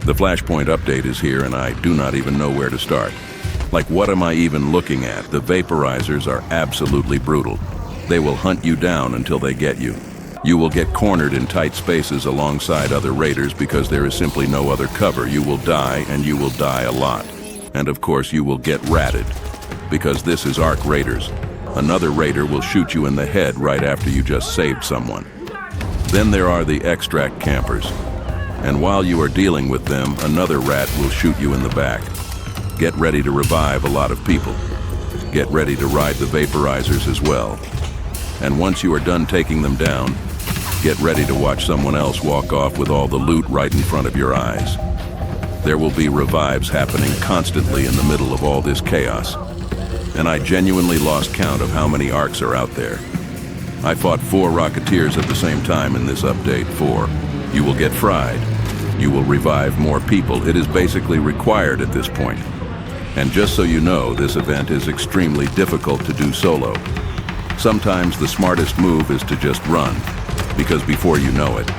The Flashpoint update is here and I do not even know where to start. Like, what am I even looking at? The Vaporizers are absolutely brutal. They will hunt you down until they get you. You will get cornered in tight spaces alongside other raiders because there is simply no other cover. You will die, and you will die a lot. And of course you will get ratted, because this is Arc Raiders. Another raider will shoot you in the head right after you just saved someone. Then there are the extract campers. And while you are dealing with them, another rat will shoot you in the back. Get ready to revive a lot of people. Get ready to ride the Vaporizers as well. And once you are done taking them down, get ready to watch someone else walk off with all the loot right in front of your eyes. There will be revives happening constantly in the middle of all this chaos. And I genuinely lost count of how many arcs are out there. I fought 4 rocketeers at the same time in this update. 4. You will get fried. You will revive more people. It is basically required at this point. And just so you know, this event is extremely difficult to do solo. Sometimes the smartest move is to just run, because before you know it,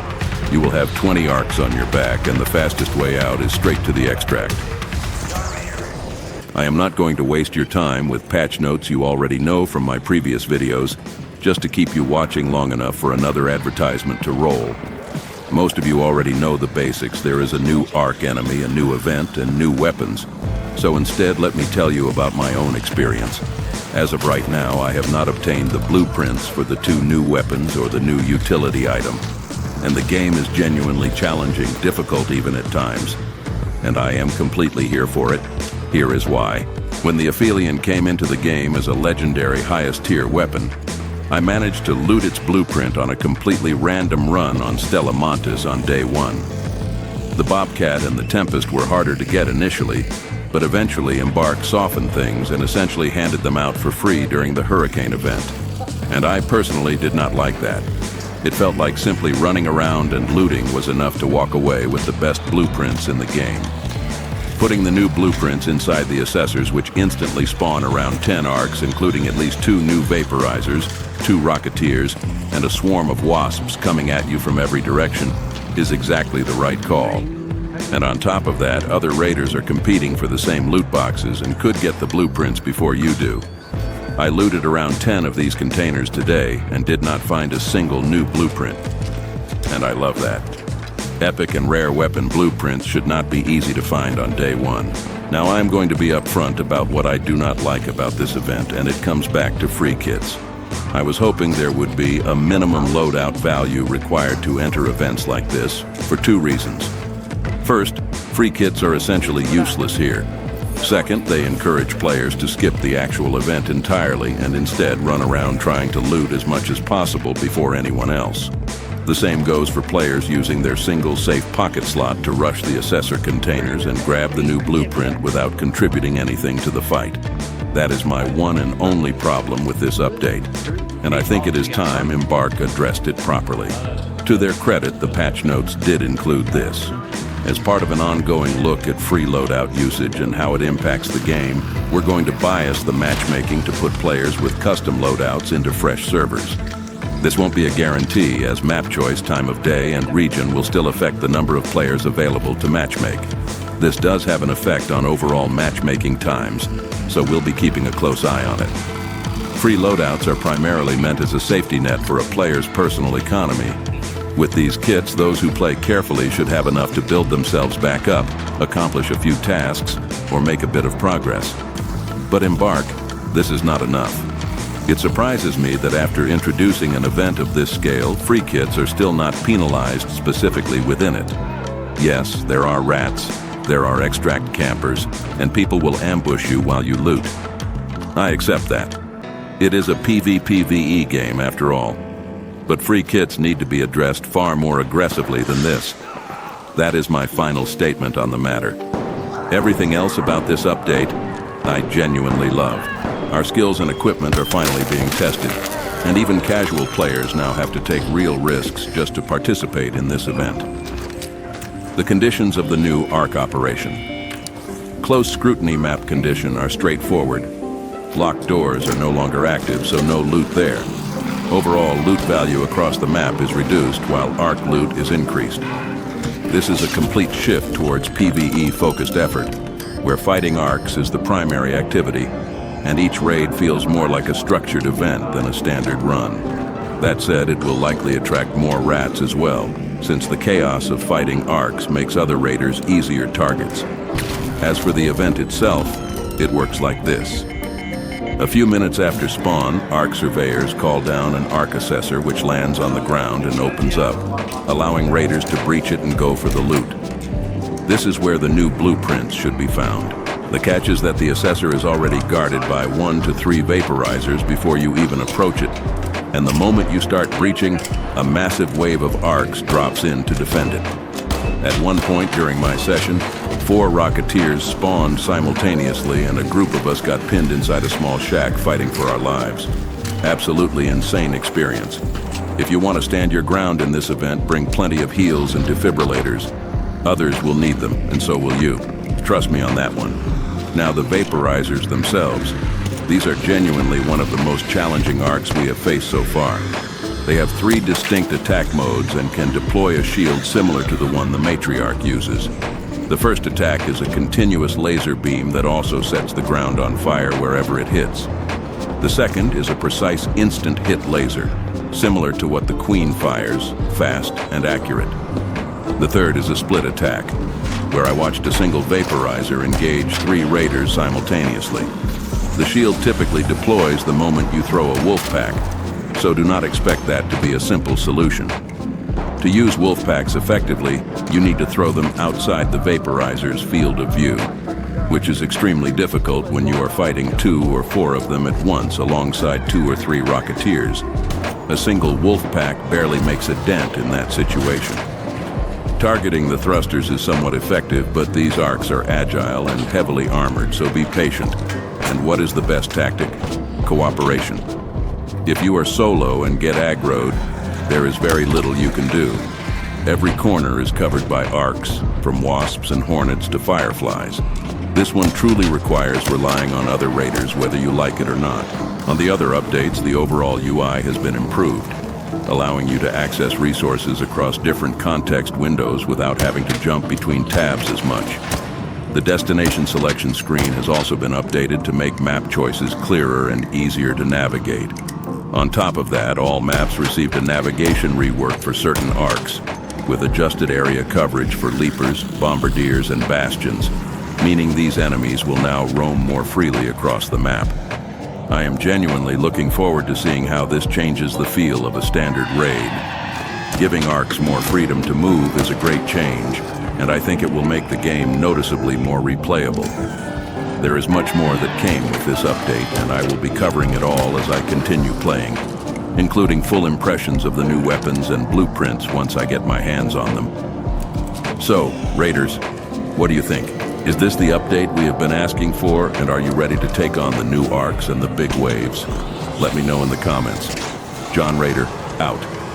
you will have 20 arcs on your back, and the fastest way out is straight to the extract. I am not going to waste your time with patch notes you already know from my previous videos, just to keep you watching long enough for another advertisement to roll. Most of you already know the basics. There is a new arc enemy, a new event, and new weapons. So instead, let me tell you about my own experience. As of right now, I have not obtained the blueprints for the 2 new weapons or the new utility item. And the game is genuinely challenging, difficult even at times. And I am completely here for it. Here is why. When the Aphelion came into the game as a legendary highest tier weapon, I managed to loot its blueprint on a completely random run on Stella Montes on day 1. The Bobcat and the Tempest were harder to get initially, but eventually Embark softened things and essentially handed them out for free during the Hurricane event. And I personally did not like that. It felt like simply running around and looting was enough to walk away with the best blueprints in the game. Putting the new blueprints inside the assessors, which instantly spawn around 10 arcs, including at least 2 new Vaporizers, 2 rocketeers, and a swarm of wasps coming at you from every direction, is exactly the right call. And on top of that, other raiders are competing for the same loot boxes and could get the blueprints before you do. I looted around 10 of these containers today and did not find a single new blueprint. And I love that. Epic and rare weapon blueprints should not be easy to find on day 1. Now I'm going to be upfront about what I do not like about this event, and it comes back to free kits. I was hoping there would be a minimum loadout value required to enter events like this for 2 reasons. First, free kits are essentially useless here. Second, they encourage players to skip the actual event entirely and instead run around trying to loot as much as possible before anyone else. The same goes for players using their single safe pocket slot to rush the assessor containers and grab the new blueprint without contributing anything to the fight. That is my one and only problem with this update, and I think it is time Embark addressed it properly. To their credit, the patch notes did include this. As part of an ongoing look at free loadout usage and how it impacts the game, we're going to bias the matchmaking to put players with custom loadouts into fresh servers. This won't be a guarantee, as map choice, time of day, and region will still affect the number of players available to matchmake. This does have an effect on overall matchmaking times, so we'll be keeping a close eye on it. Free loadouts are primarily meant as a safety net for a player's personal economy. With these kits, those who play carefully should have enough to build themselves back up, accomplish a few tasks, or make a bit of progress. But Embark, this is not enough. It surprises me that after introducing an event of this scale, free kits are still not penalized specifically within it. Yes, there are rats, there are extract campers, and people will ambush you while you loot. I accept that. It is a PvPvE game after all. But free kits need to be addressed far more aggressively than this. That is my final statement on the matter. Everything else about this update, I genuinely love. Our skills and equipment are finally being tested, and even casual players now have to take real risks just to participate in this event. The conditions of the new ARC operation. Close scrutiny map condition are straightforward. Locked doors are no longer active, so no loot there. Overall loot value across the map is reduced while ARC loot is increased. This is a complete shift towards PvE-focused effort, where fighting arcs is the primary activity, and each raid feels more like a structured event than a standard run. That said, it will likely attract more rats as well, since the chaos of fighting arcs makes other raiders easier targets. As for the event itself, it works like this. A few minutes after spawn, arc surveyors call down an arc assessor which lands on the ground and opens up, allowing raiders to breach it and go for the loot. This is where the new blueprints should be found. The catch is that the assessor is already guarded by 1 to 3 vaporizers before you even approach it, and the moment you start breaching, a massive wave of arcs drops in to defend it. At one point during my session, 4 rocketeers spawned simultaneously and a group of us got pinned inside a small shack fighting for our lives. Absolutely insane experience. If you want to stand your ground in this event, bring plenty of heals and defibrillators. Others will need them, and so will you. Trust me on that one. Now the Vaporizers themselves. These are genuinely one of the most challenging arcs we have faced so far. They have 3 distinct attack modes and can deploy a shield similar to the one the Matriarch uses. The first attack is a continuous laser beam that also sets the ground on fire wherever it hits. The second is a precise instant hit laser, similar to what the Queen fires, fast and accurate. The third is a split attack, where I watched a single vaporizer engage 3 raiders simultaneously. The shield typically deploys the moment you throw a wolf pack, so do not expect that to be a simple solution. To use wolf packs effectively, you need to throw them outside the vaporizer's field of view, which is extremely difficult when you are fighting 2 or 4 of them at once alongside 2 or 3 rocketeers. A single wolf pack barely makes a dent in that situation. Targeting the thrusters is somewhat effective, but these arcs are agile and heavily armored, so be patient. And what is the best tactic? Cooperation. If you are solo and get aggroed, there is very little you can do. Every corner is covered by arcs, from wasps and hornets to fireflies. This one truly requires relying on other raiders whether you like it or not. On the other updates, the overall UI has been improved, allowing you to access resources across different context windows without having to jump between tabs as much. The destination selection screen has also been updated to make map choices clearer and easier to navigate. On top of that, all maps received a navigation rework for certain arcs, with adjusted area coverage for leapers, bombardiers, and bastions, meaning these enemies will now roam more freely across the map. I am genuinely looking forward to seeing how this changes the feel of a standard raid. Giving arcs more freedom to move is a great change, and I think it will make the game noticeably more replayable. There is much more that came with this update, and I will be covering it all as I continue playing, including full impressions of the new weapons and blueprints once I get my hands on them. So, Raiders, what do you think? Is this the update we have been asking for, and are you ready to take on the new arcs and the big waves? Let me know in the comments. John Raider, out.